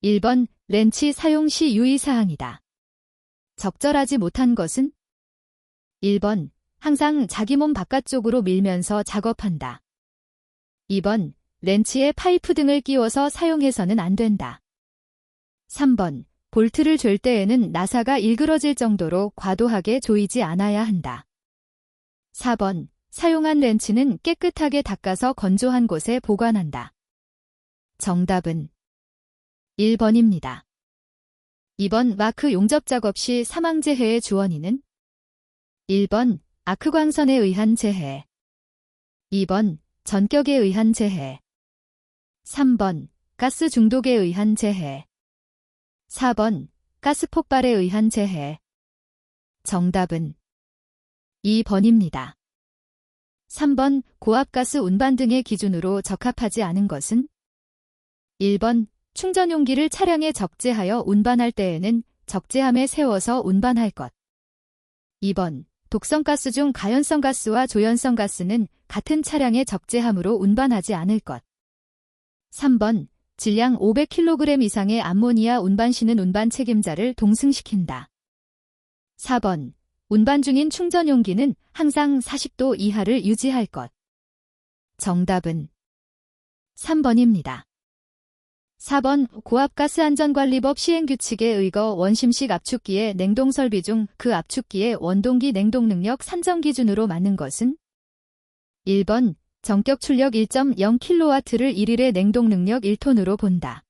1번 렌치 사용 시 유의사항이다. 적절하지 못한 것은? 1번 항상 자기 몸 바깥쪽으로 밀면서 작업한다. 2번 렌치에 파이프 등을 끼워서 사용해서는 안 된다. 3번 볼트를 잴 때에는 나사가 일그러질 정도로 과도하게 조이지 않아야 한다. 4번 사용한 렌치는 깨끗하게 닦아서 건조한 곳에 보관한다. 정답은 1번입니다. 2번 마크 용접 작업 시 사망재해의 주원인은? 1번 아크광선에 의한 재해. 2번 전격에 의한 재해. 3번 가스 중독에 의한 재해. 4번 가스 폭발에 의한 재해. 정답은 2번입니다. 3번 고압가스 운반 등의 기준으로 적합하지 않은 것은? 1번 충전용기를 차량에 적재하여 운반할 때에는 적재함에 세워서 운반할 것. 2번 독성가스 중 가연성가스와 조연성가스는 같은 차량에 적재함으로 운반하지 않을 것. 3번 질량 500kg 이상의 암모니아 운반 시는 운반 책임자를 동승시킨다. 4번 운반 중인 충전용기는 항상 40도 이하를 유지할 것. 정답은 3번입니다. 4번 고압가스안전관리법 시행규칙에 의거 원심식 압축기의 냉동설비 중 그 압축기의 원동기 냉동능력 산정 기준으로 맞는 것은? 1번 전격 출력 1.0kW를 1일의 냉동능력 1톤으로 본다.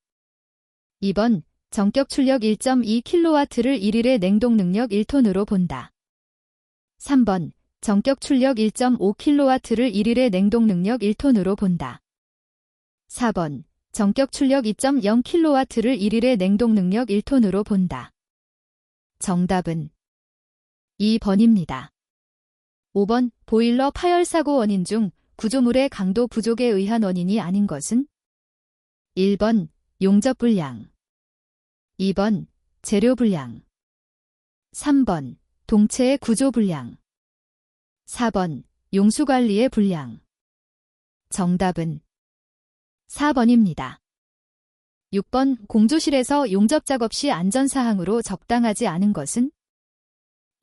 2번 전격 출력 1.2kW를 1일의 냉동능력 1톤으로 본다. 3번 전격 출력 1.5kW를 1일의 냉동능력 1톤으로 본다. 4번 전격 출력 2.0kW를 1일의 냉동능력 1톤으로 본다. 정답은 2번입니다. 5번 보일러 파열 사고 원인 중 구조물의 강도 부족에 의한 원인이 아닌 것은? 1번 용접 불량. 2번 재료 불량. 3번 동체의 구조 불량. 4번 용수관리의 불량. 정답은 4번입니다. 6번 공조실에서 용접 작업 시 안전사항으로 적당하지 않은 것은?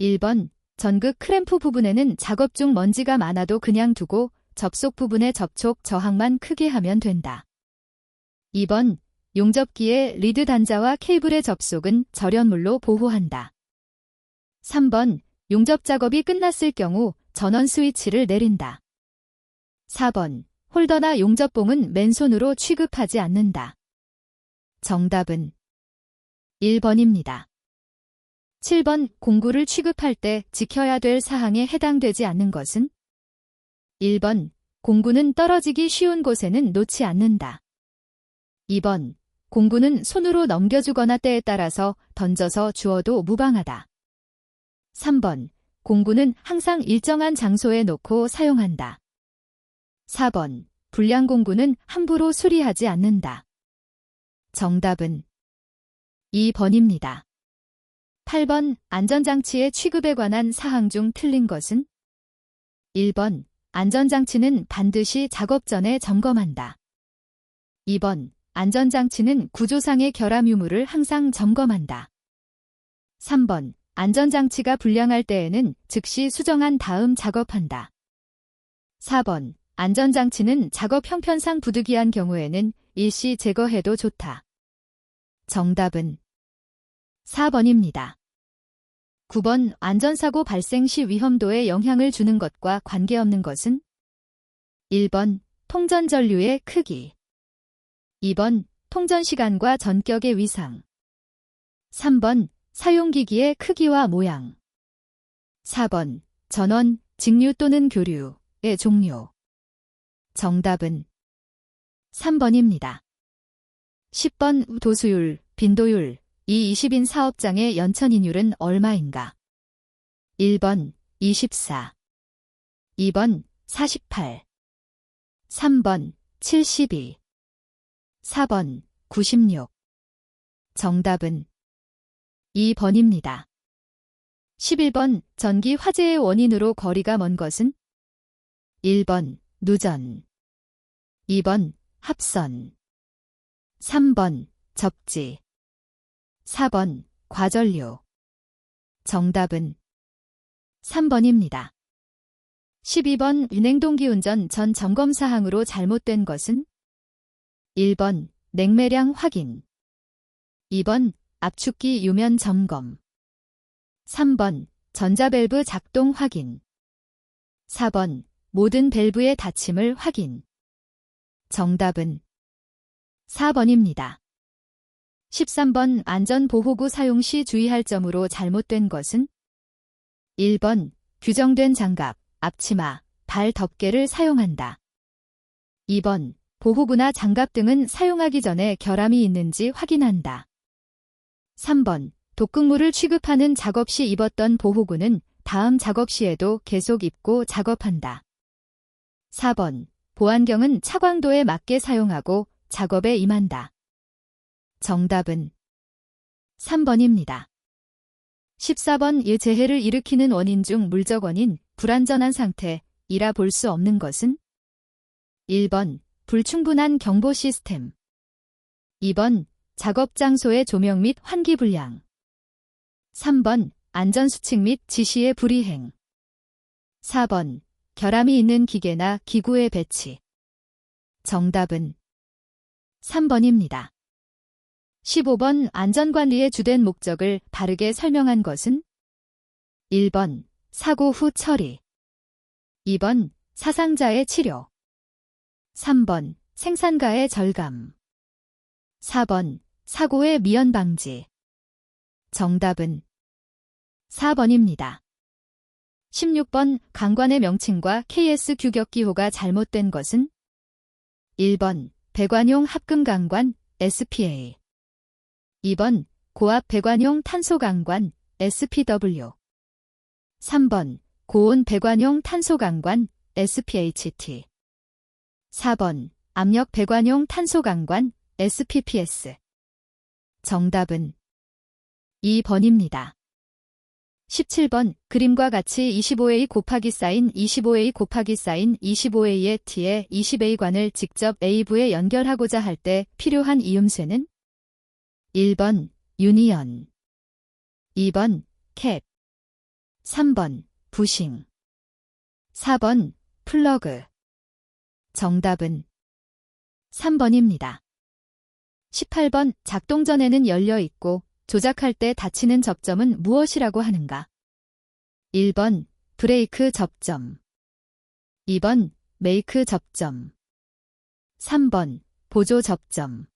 1번 전극 크램프 부분에는 작업 중 먼지가 많아도 그냥 두고 접속 부분의 접촉 저항만 크게 하면 된다. 2번 용접기의 리드 단자와 케이블의 접속은 절연물로 보호한다. 3번 용접 작업이 끝났을 경우 전원 스위치를 내린다. 4번 홀더나 용접봉은 맨손으로 취급하지 않는다. 정답은 1번입니다. 7번 공구를 취급할 때 지켜야 될 사항에 해당되지 않는 것은? 1번 공구는 떨어지기 쉬운 곳에는 놓지 않는다. 2번 공구는 손으로 넘겨주거나 때에 따라서 던져서 주어도 무방하다. 3번 공구는 항상 일정한 장소에 놓고 사용한다. 4번 불량 공구는 함부로 수리하지 않는다. 정답은 2번입니다. 8번 안전장치의 취급에 관한 사항 중 틀린 것은? 1번 안전장치는 반드시 작업 전에 점검한다. 2번 안전장치는 구조상의 결함 유무를 항상 점검한다. 3번 안전장치가 불량할 때에는 즉시 수정한 다음 작업한다. 4번 안전장치는 작업 형편상 부득이한 경우에는 일시 제거해도 좋다. 정답은 4번입니다. 9번 안전사고 발생 시 위험도에 영향을 주는 것과 관계없는 것은? 1번 통전전류의 크기. 2번 통전시간과 전격의 위상. 3번 사용기기의 크기와 모양. 4번 전원, 직류 또는 교류의 종류. 정답은 3번입니다. 10번 도수율, 빈도율, 이 20인 사업장의 연천인율은 얼마인가? 1번 24, 2번 48, 3번 72, 4번 96. 정답은 2번입니다. 11번 전기 화재의 원인으로 거리가 먼 것은? 1번 누전, 2번 합선, 3번 접지. 4번 과전류. 정답은 3번입니다. 12번 운행동기운전 전 점검사항으로 잘못된 것은 1번 냉매량 확인, 2번 압축기 유면 점검, 3번 전자밸브 작동 확인, 4번 모든 밸브의 닫힘을 확인. 정답은 4번입니다. 13번 안전보호구 사용 시 주의할 점으로 잘못된 것은 1번 규정된 장갑, 앞치마, 발 덮개를 사용한다. 2번 보호구나 장갑 등은 사용하기 전에 결함이 있는지 확인한다. 3번 독극물을 취급하는 작업 시 입었던 보호구는 다음 작업 시에도 계속 입고 작업한다. 4번 보안경은 차광도에 맞게 사용하고 작업에 임한다. 정답은 3번입니다. 14번 이 재해를 일으키는 원인 중 물적 원인, 불안전한 상태이라 볼 수 없는 것은 1번 불충분한 경보 시스템, 2번 작업 장소의 조명 및 환기 불량, 3번 안전수칙 및 지시의 불이행, 4번 결함이 있는 기계나 기구의 배치. 정답은 3번입니다. 15번 안전관리의 주된 목적을 바르게 설명한 것은 1번 사고 후 처리, 2번 사상자의 치료, 3번 생산가의 절감, 4번 사고의 미연 방지. 정답은 4번입니다. 16번 강관의 명칭과 KS 규격기호가 잘못된 것은 1번 배관용 합금강관 SPA, 2번 고압 배관용 탄소강관 SPW, 3번 고온 배관용 탄소강관 SPHT, 4번 압력 배관용 탄소강관 SPPS. 정답은 2번입니다. 17번 그림과 같이 25A 곱하기 사인 25A 곱하기 사인 25A의 T에 20A관을 직접 A부에 연결하고자 할 때 필요한 이음쇠는 1번 유니언, 2번 캡, 3번 부싱, 4번 플러그. 정답은 3번입니다. 18번 작동 전에는 열려 있고 조작할 때 닫히는 접점은 무엇이라고 하는가? 1번 브레이크 접점, 2번 메이크 접점, 3번 보조 접점,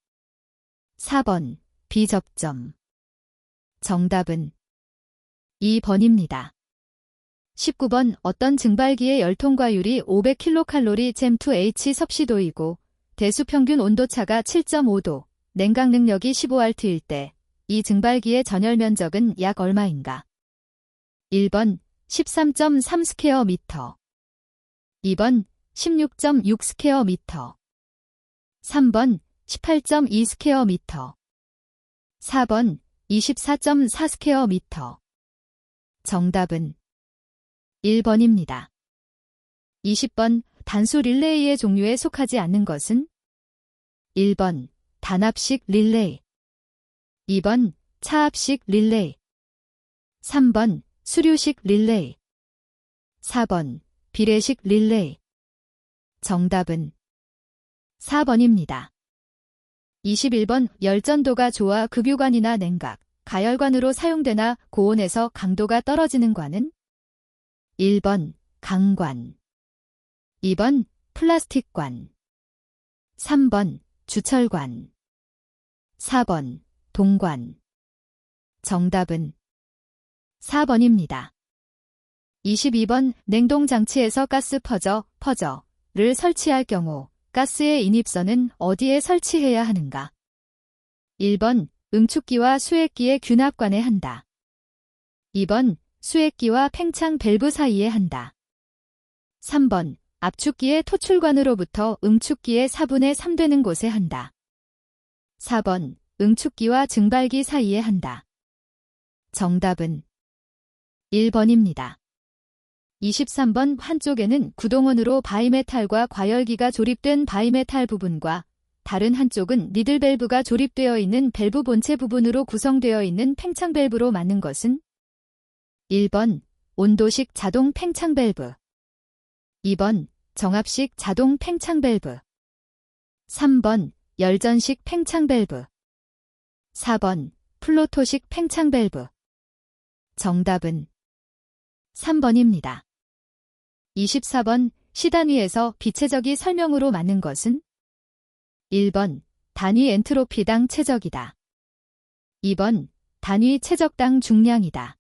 4번 비접점. 정답은 2번입니다. 19번 어떤 증발기의 열통과율이 500kcal 잼2H 섭씨도이고 대수평균 온도차가 7.5도, 냉각 능력이 15W일 때 이 증발기의 전열 면적은 약 얼마인가? 1번 13.3 스퀘어 미터, 2번 16.6 스퀘어 미터, 3번 18.2 스퀘어 미터, 4번 24.4 스퀘어 미터. 정답은 1번입니다. 20번 단수 릴레이의 종류에 속하지 않는 것은 1번 단압식 릴레이, 2번 차압식 릴레이, 3번 수류식 릴레이, 4번 비례식 릴레이. 정답은 4번입니다. 21번 열전도가 좋아 급유관이나 냉각, 가열관으로 사용되나 고온에서 강도가 떨어지는 관은 1번 강관, 2번 플라스틱관, 3번 주철관, 4번 동관. 정답은 4번입니다. 22번 냉동장치에서 가스 퍼저를 설치할 경우 가스의 인입선은 어디에 설치해야 하는가? 1번 응축기와 수액기의 균합관에 한다. 2번 수액기와 팽창 밸브 사이에 한다. 3번 압축기의 토출관으로부터 응축기의 4분의 3 되는 곳에 한다. 4번 응축기와 증발기 사이에 한다. 정답은 1번입니다. 23번 한쪽에는 구동원으로 바이메탈과 과열기가 조립된 바이메탈 부분과 다른 한쪽은 니들 밸브가 조립되어 있는 밸브 본체 부분으로 구성되어 있는 팽창 밸브로 맞는 것은 1번 온도식 자동 팽창 밸브, 2번 정압식 자동 팽창 밸브, 3번 열전식 팽창 밸브, 4번 플로토식 팽창 밸브. 정답은 3번입니다. 24번 시단위에서 비체적이 설명으로 맞는 것은 1번 단위 엔트로피당 최적이다. 2번 단위 최적당 중량이다.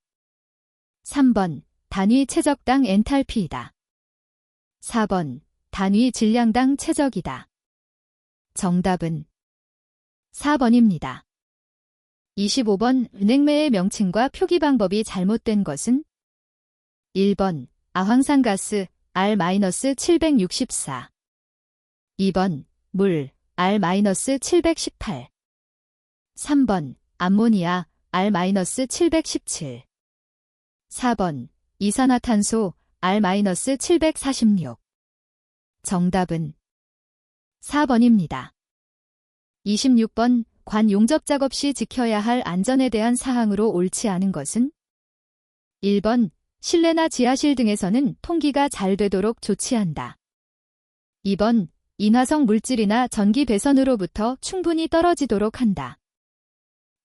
3번 단위 최적당 엔탈피이다. 4번 단위 질량당 최적이다. 정답은 4번입니다. 25번 은행매의 명칭과 표기 방법이 잘못된 것은 1번 아황산가스 R-764, 2번 물 R-718, 3번 암모니아 R-717, 4번 이산화탄소 R-746. 정답은 4번입니다. 26번 관 용접 작업 시 지켜야 할 안전에 대한 사항으로 옳지 않은 것은 1번 실내나 지하실 등에서는 통기가 잘 되도록 조치한다. 2번 인화성 물질이나 전기 배선으로부터 충분히 떨어지도록 한다.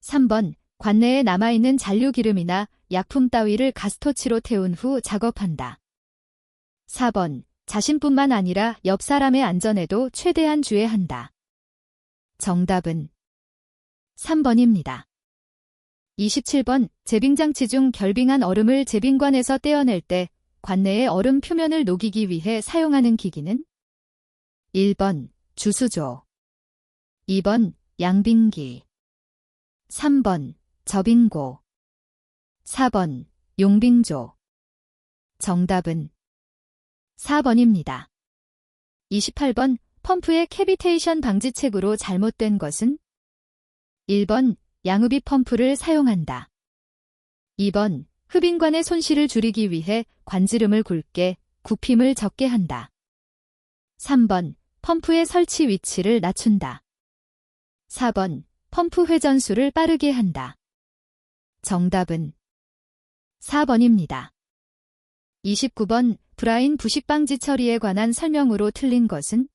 3번 관내에 남아있는 잔류 기름이나 약품 따위를 가스토치로 태운 후 작업한다. 4번 자신뿐만 아니라 옆 사람의 안전에도 최대한 주의한다. 정답은 3번입니다. 27번 제빙장치 중 결빙한 얼음을 제빙관에서 떼어낼 때 관내의 얼음 표면을 녹이기 위해 사용하는 기기는 1번 주수조, 2번 양빙기, 3번 저빙고, 4번 용빙조. 정답은 4번입니다. 28번 펌프의 캐비테이션 방지책으로 잘못된 것은 1번 양흡입 펌프를 사용한다. 2번 흡인관의 손실을 줄이기 위해 관지름을 굵게, 굽힘을 적게 한다. 3번 펌프의 설치 위치를 낮춘다. 4번 펌프 회전수를 빠르게 한다. 정답은 4번입니다. 29번 브라인 부식 방지 처리에 관한 설명으로 틀린 것은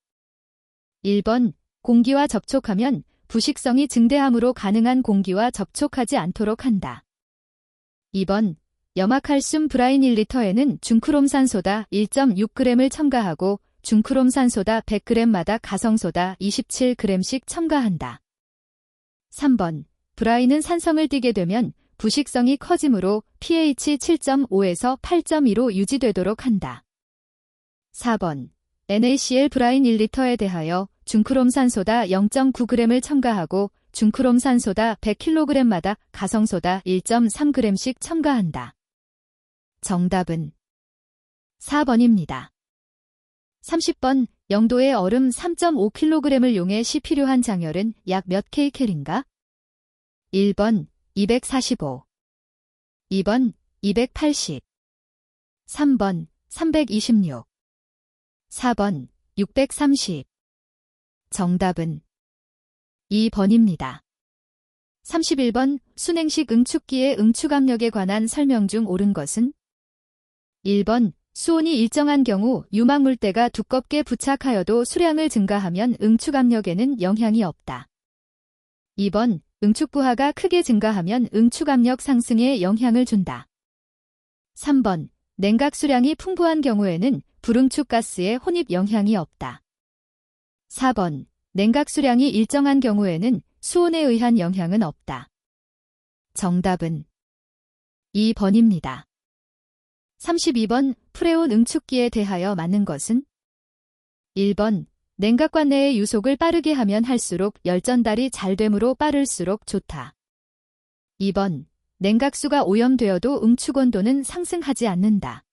1번 공기와 접촉하면 부식성이 증대하므로 가능한 공기와 접촉하지 않도록 한다. 2번 염화칼슘 브라인 1리터에는 중크롬산소다 1.6g을 첨가하고 중크롬산소다 100g마다 가성소다 27g씩 첨가한다. 3번 브라인은 산성을 띠게 되면 부식성이 커지므로 pH 7.5에서 8.2로 유지되도록 한다. 4번 NaCl 브라인 1리터에 대하여 중크롬산소다 0.9g을 첨가하고 중크롬산소다 100kg마다 가성소다 1.3g씩 첨가한다. 정답은 4번입니다. 30번 영도의 얼음 3.5kg을 용해 시 필요한 장열은 약 몇 kcal인가? 1번 245, 2번 280, 3번 326, 4번 630. 정답은 2번입니다. 31번 순행식 응축기의 응축압력에 관한 설명 중 옳은 것은 1번 수온이 일정한 경우 유막물대가 두껍게 부착하여도 수량을 증가하면 응축압력에는 영향이 없다. 2번 응축부하가 크게 증가하면 응축압력 상승에 영향을 준다. 3번 냉각 수량이 풍부한 경우에는 불응축 가스에 혼입 영향이 없다. 4번 냉각 수량이 일정한 경우에는 수온에 의한 영향은 없다. 정답은 2번입니다. 32번 프레온 응축기에 대하여 맞는 것은 1번 냉각관 내의 유속을 빠르게 하면 할수록 열전달이 잘 되므로 빠를수록 좋다. 2번 냉각수가 오염되어도 응축온도는 상승하지 않는다.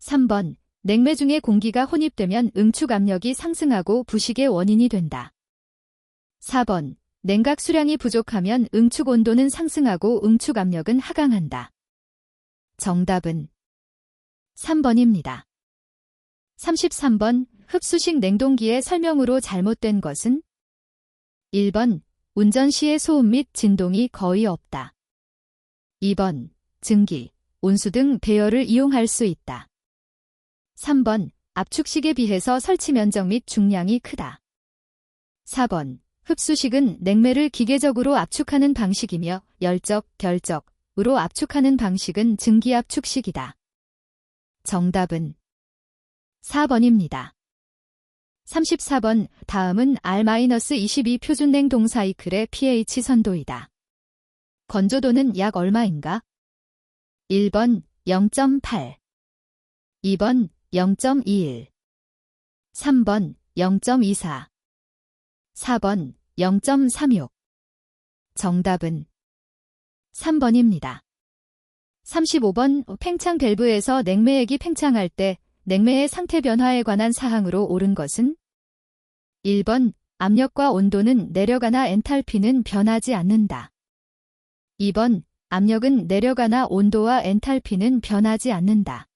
3번 냉매 중에 공기가 혼입되면 응축압력이 상승하고 부식의 원인이 된다. 4번 냉각 수량이 부족하면 응축온도는 상승하고 응축압력은 하강한다. 정답은 3번입니다. 33번 흡수식 냉동기의 설명으로 잘못된 것은 1번 운전 시의 소음 및 진동이 거의 없다. 2번 증기, 온수 등 배열을 이용할 수 있다. 3번 압축식에 비해서 설치 면적 및 중량이 크다. 4번 흡수식은 냉매를 기계적으로 압축하는 방식이며 열적, 결적으로 압축하는 방식은 증기압축식이다. 정답은 4번입니다. 34번 다음은 R-22 표준냉동 사이클의 pH 선도이다. 건조도는 약 얼마인가? 1번 0.8, 2번 0.21, 3번 0.24, 4번 0.36. 정답은 3번입니다. 35번 팽창 밸브에서 냉매액이 팽창할 때 냉매의 상태 변화에 관한 사항으로 옳은 것은? 1번 압력과 온도는 내려가나 엔탈피는 변하지 않는다. 2번 압력은 내려가나 온도와 엔탈피는 변하지 않는다.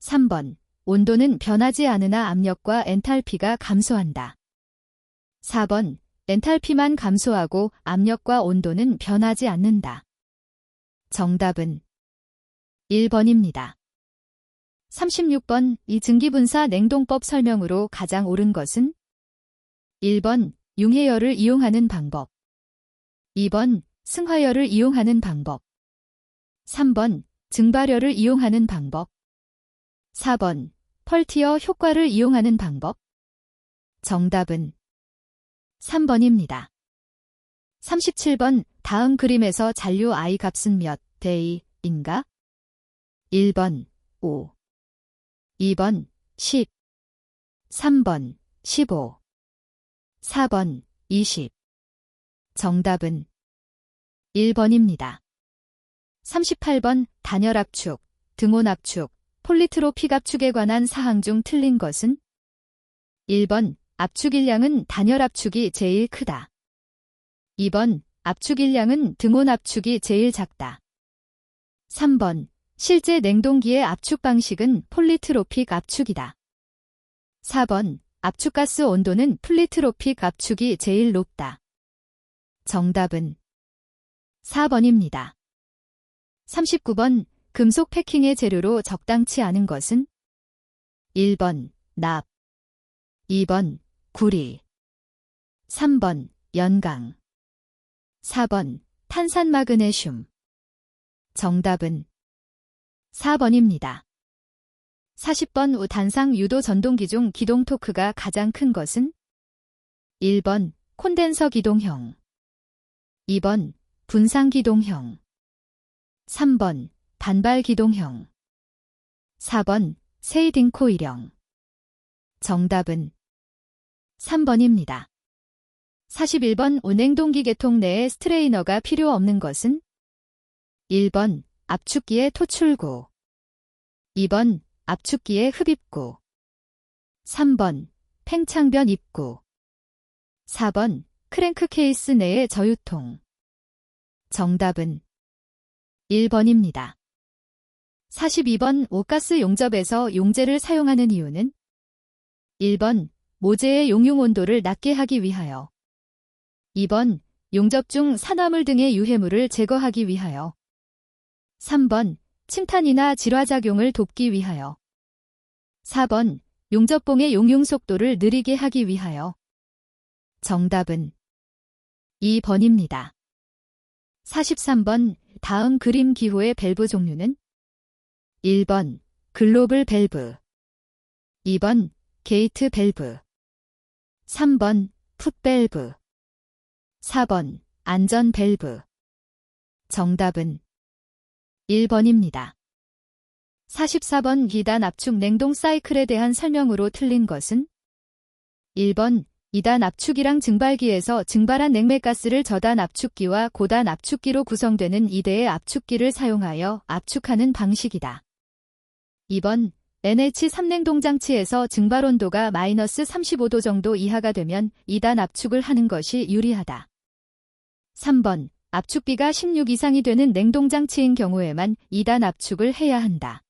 3번 온도는 변하지 않으나 압력과 엔탈피가 감소한다. 4번 엔탈피만 감소하고 압력과 온도는 변하지 않는다. 정답은 1번입니다. 36번 이 증기분사 냉동법 설명으로 가장 옳은 것은? 1번 융해열을 이용하는 방법, 2번 승화열을 이용하는 방법, 3번 증발열을 이용하는 방법, 4번 펄티어 효과를 이용하는 방법. 정답은 3번입니다. 37번 다음 그림에서 잔류 I 값은 몇 대인가? 1번 5, 2번 10, 3번 15, 4번 20. 정답은 1번입니다. 38번 단열압축, 등온압축, 폴리트로픽 압축에 관한 사항 중 틀린 것은? 1번 압축일량은 단열압축이 제일 크다. 2번 압축일량은 등온압축이 제일 작다. 3번 실제 냉동기의 압축 방식은 폴리트로픽 압축이다. 4번 압축가스 온도는 플리트로픽 압축이 제일 높다. 정답은 4번입니다. 39번 금속 패킹의 재료로 적당치 않은 것은? 1번 납, 2번 구리, 3번 연강, 4번 탄산마그네슘. 정답은 4번입니다. 40번 우탄상 유도 전동기 중 기동 토크가 가장 큰 것은? 1번 콘덴서 기동형, 2번 분상 기동형, 3번 반발 기동형, 4번 세이딩 코일형. 정답은 3번입니다. 41번 운행동기 계통 내에 스트레이너가 필요 없는 것은? 1번 압축기의 토출구, 2번 압축기의 흡입구, 3번 팽창변 입구, 4번 크랭크 케이스 내의 저유통. 정답은 1번입니다. 42번 옷가스 용접에서 용제를 사용하는 이유는? 1번 모재의 용융 온도를 낮게 하기 위하여, 2번 용접 중 산화물 등의 유해물을 제거하기 위하여, 3번 침탄이나 질화작용을 돕기 위하여, 4번 용접봉의 용융 속도를 느리게 하기 위하여. 정답은 2번입니다. 43번 다음 그림 기호의 밸브 종류는? 1번 글로벌 밸브, 2번 게이트 밸브, 3번 풋 밸브, 4번 안전 밸브. 정답은 1번입니다. 44번 2단 압축 냉동 사이클에 대한 설명으로 틀린 것은? 1번 2단 압축기랑 증발기에서 증발한 냉매가스를 저단 압축기와 고단 압축기로 구성되는 2대의 압축기를 사용하여 압축하는 방식이다. 2번 NH3 냉동장치에서 증발 온도가 마이너스 35도 정도 이하가 되면 2단 압축을 하는 것이 유리하다. 3번 압축비가 16 이상이 되는 냉동장치인 경우에만 2단 압축을 해야 한다.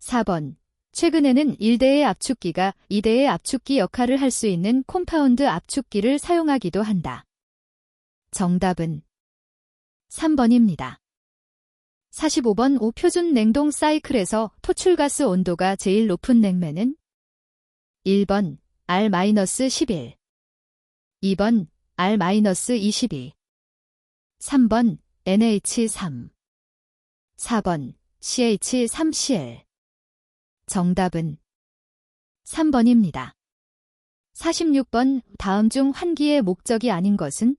4번 최근에는 1대의 압축기가 2대의 압축기 역할을 할 수 있는 콤파운드 압축기를 사용하기도 한다. 정답은 3번입니다. 45번 표준 냉동 사이클에서 토출가스 온도가 제일 높은 냉매는 1번 R-11, 2번 R-22, 3번 NH3, 4번 CH3Cl. 정답은 3번입니다. 46번 다음 중 환기의 목적이 아닌 것은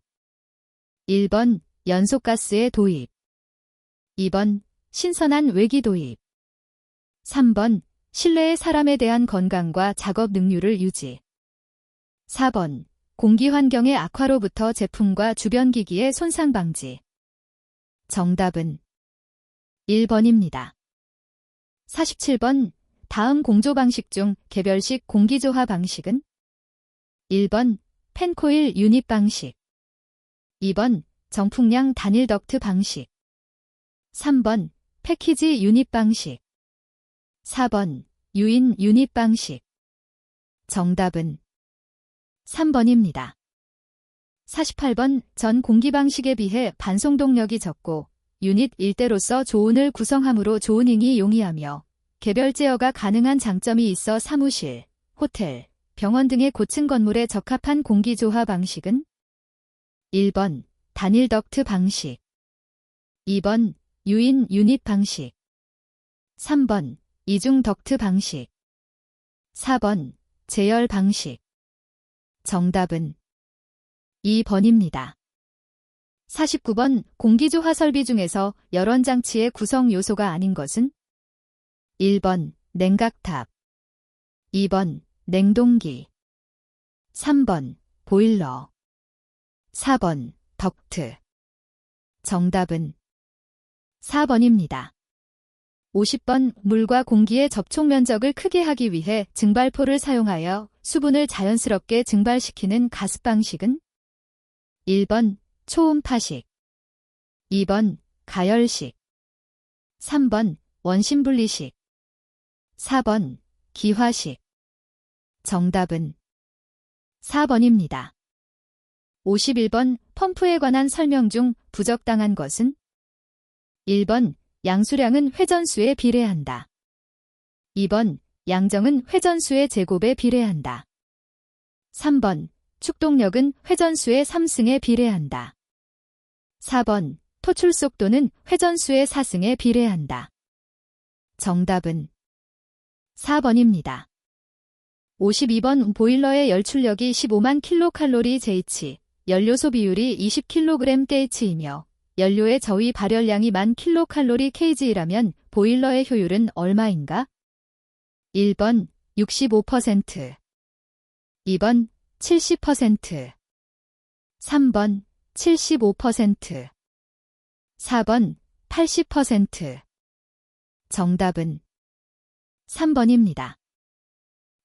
1번 연소가스의 도입, 2번 신선한 외기 도입, 3번 실내의 사람에 대한 건강과 작업 능률을 유지, 4번 공기 환경의 악화로부터 제품과 주변 기기의 손상 방지. 정답은 1번입니다. 47번 다음 공조 방식 중 개별식 공기조화 방식은 1번 펜코일 유닛 방식, 2번 정풍량 단일 덕트 방식, 3번 패키지 유닛 방식, 4번 유인 유닛 방식. 정답은 3번입니다. 48번 전 공기 방식에 비해 반송동력이 적고 유닛 1대로서 조온을 구성함으로 조우닝이 용이하며 개별 제어가 가능한 장점이 있어 사무실, 호텔, 병원 등의 고층 건물에 적합한 공기조화 방식은 1번 단일 덕트 방식, 2번 유인 유닛 방식, 3번 이중 덕트 방식, 4번 제열 방식. 정답은 2번입니다. 49번 공기조화 설비 중에서 열원장치의 구성 요소가 아닌 것은 1번 냉각탑, 2번 냉동기, 3번 보일러, 4번 덕트. 정답은 4번입니다. 50번 물과 공기의 접촉 면적을 크게 하기 위해 증발포를 사용하여 수분을 자연스럽게 증발시키는 가습 방식은 1번 초음파식, 2번 가열식, 3번 원심분리식, 4번 기화식. 정답은 4번입니다. 51번 펌프에 관한 설명 중 부적당한 것은 1번 양수량은 회전수에 비례한다. 2번 양정은 회전수의 제곱에 비례한다. 3번 축동력은 회전수의 3승에 비례한다. 4번 토출 속도는 회전수의 4승에 비례한다. 정답은 4번입니다. 52번 보일러의 열출력이 15만 킬로칼로리 JH, 연료소 비율이 20kg/H이며 연료의 저위 발열량이 10,000 킬로칼로리 kg이라면 보일러의 효율은 얼마인가? 1번 65%, 2번 70%, 3번 75%, 4번 80%. 정답은 3번입니다.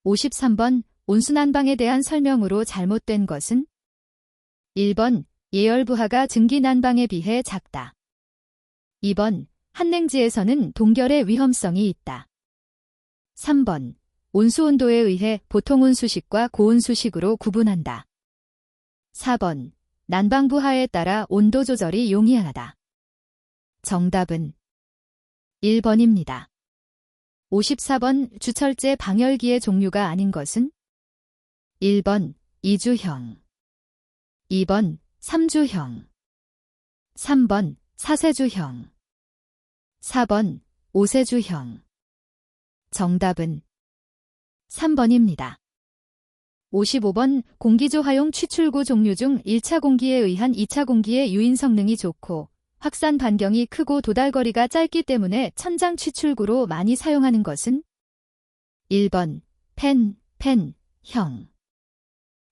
53번 온수난방에 대한 설명으로 잘못된 것은 1번 예열부하가 증기난방에 비해 작다. 2번 한냉지에서는 동결의 위험성이 있다. 3번 온수온도에 의해 보통온수식과 고온수식으로 구분한다. 4번 난방부하에 따라 온도 조절이 용이하다. 정답은 1번입니다. 54번 주철제 방열기의 종류가 아닌 것은 1번 이주형, 2번 3주형, 3번 4세주형, 4번 5세주형. 정답은 3번입니다. 55번 공기조화용 취출구 종류 중 1차 공기에 의한 2차 공기의 유인 성능이 좋고 확산 반경이 크고 도달거리가 짧기 때문에 천장 취출구로 많이 사용하는 것은 1번 펜형,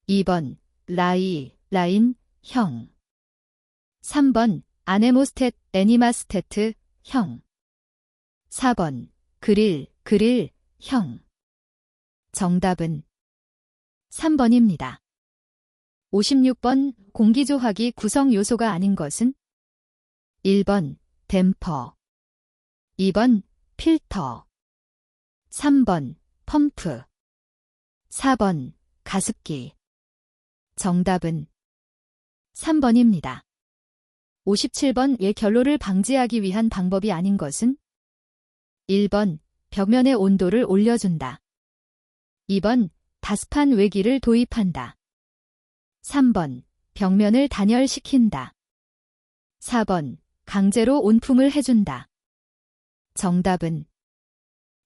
2번 라인형, 3번 애니마스테트형, 4번 그릴형. 정답은 3번입니다. 56번 공기조화기 구성 요소가 아닌 것은 1번 댐퍼, 2번 필터, 3번 펌프, 4번 가습기. 정답은 3번입니다. 57번 의 결로를 방지하기 위한 방법이 아닌 것은? 1번 벽면의 온도를 올려준다. 2번 다습한 외기를 도입한다. 3번 벽면을 단열시킨다. 4번 강제로 온풍을 해준다. 정답은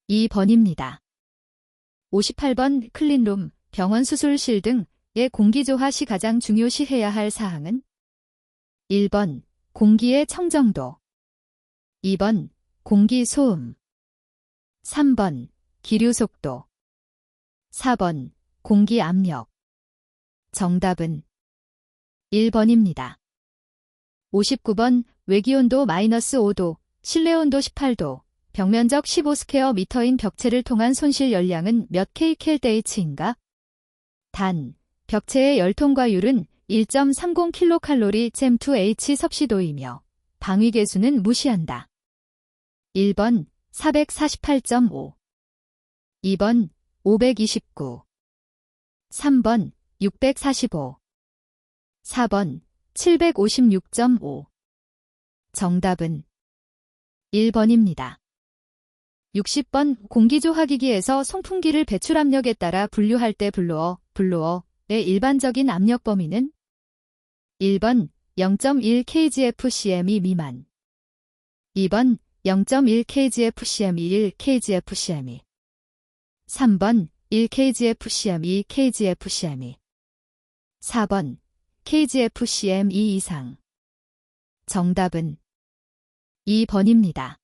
2번입니다. 58번 클린룸, 병원 수술실 등의 공기조화 시 가장 중요시해야 할 사항은? 1번 공기의 청정도, 2번 공기 소음, 3번 기류 속도, 4번 공기 압력. 정답은 1번입니다. 59번 외기온도 -5도, 실내온도 18도, 벽면적 15스퀘어미터인 벽체를 통한 손실 열량은 몇 kcal/h인가? 단, 벽체의 열통과율은 1.30kcal/h 섭씨도이며 방위계수는 무시한다. 1번 448.5, 2번 529, 3번 645, 4번 756.5. 정답은 1번입니다. 60번 공기조화기기에서 송풍기를 배출 압력에 따라 분류할 때 블로어의 일반적인 압력 범위는? 1번 0.1 kgf/cm 미만, 2번 0.1 kgf/cm 1 kgf/cm, 3번 1 kgf/cm 2 kgf/cm, 4번 kgf/cm 2 이상. 정답은 2번입니다.